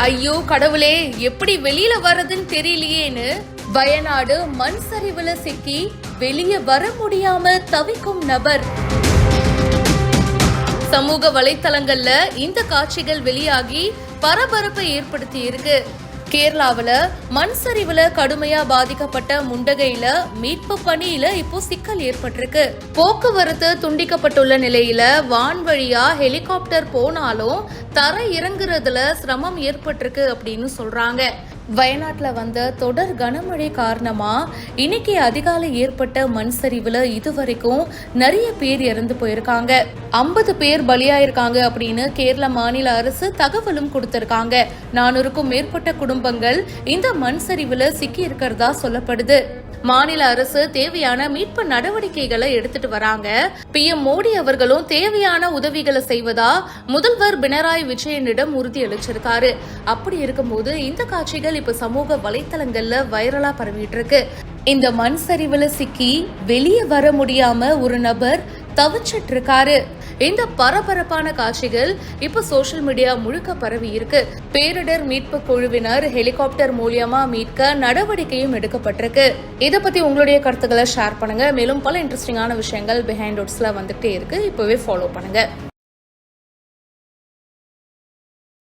ஐயோ கடவுளே, எப்படி வெளியில வர்றதுன்னு தெரியலையேன்னு வயநாடு மண் சரிவுல சிக்கி வெளியே வர முடியாம தவிக்கும் நபர். சமூக வலைத்தளங்கள்ல இந்த காட்சிகள் வெளியாகி பரபரப்பை ஏற்படுத்தி இருக்கு. கேரளாவுல மண் சரிவுல கடுமையா பாதிக்கப்பட்ட முண்டகையில மீட்பு பணியில இப்போ சிக்கல் ஏற்பட்டிருக்கு. போக்குவரத்து துண்டிக்கப்பட்டுள்ள நிலையில வான்வழியா ஹெலிகாப்டர் போனாலும் தர இறங்குறதுல சிரமம் ஏற்பட்டிருக்கு அப்படின்னு சொல்றாங்க. வயநாட்டுல வந்த தொடர் கனமழை காரணமா இன்னைக்கு அதிகாலை ஏற்பட்ட மண் சரிவுல இதுவரைக்கும் நிறைய பேர் இறந்து போயிருக்காங்க. 50 பேர் பலியாயிருக்காங்க அப்படின்னு கேரள மாநில அரசு தகவலும் கொடுத்திருக்காங்க. 400க்கும் மேற்பட்ட குடும்பங்கள் இந்த மண் சரிவுல சிக்கி இருக்கிறதா சொல்லப்படுது. மாநில அரசு தேவையான மீட்பு நடவடிக்கைகளை எடுத்துட்டு வராங்க. PM மோடி அவர்களும் தேவையான உதவிகளை செய்வதா முதல்வர் பினராயி விஜயனிடம் உறுதியளிச்சிருக்காரு. அப்படி இருக்கும்போது இந்த காட்சிகள் இப்ப சமூக வலைத்தளங்கள்ல வைரலா பரவிட்டு இருக்கு. இந்த மண் சரிவுல சிக்கி வெளியே வர முடியாம ஒரு நபர் தவிச்சிட்டு இருக்காரு. இந்த பரபரப்பான காட்சிகள் இப்ப சோசியல் மீடியா முழுக்க பரவி இருக்கு. பேரிடர் மீட்பு குழுவினர் ஹெலிகாப்டர் மூலியமா மீட்க நடவடிக்கையும் எடுக்கப்பட்டிருக்கு. இதை பத்தி உங்களுடைய கருத்துக்களை ஷேர் பண்ணுங்க. மேலும் பல இன்ட்ரெஸ்டிங்கான விஷயங்கள் பிஹைண்ட் ரூட்ஸ்ல வந்துட்டே இருக்கு. இப்பவே ஃபாலோ பண்ணுங்க.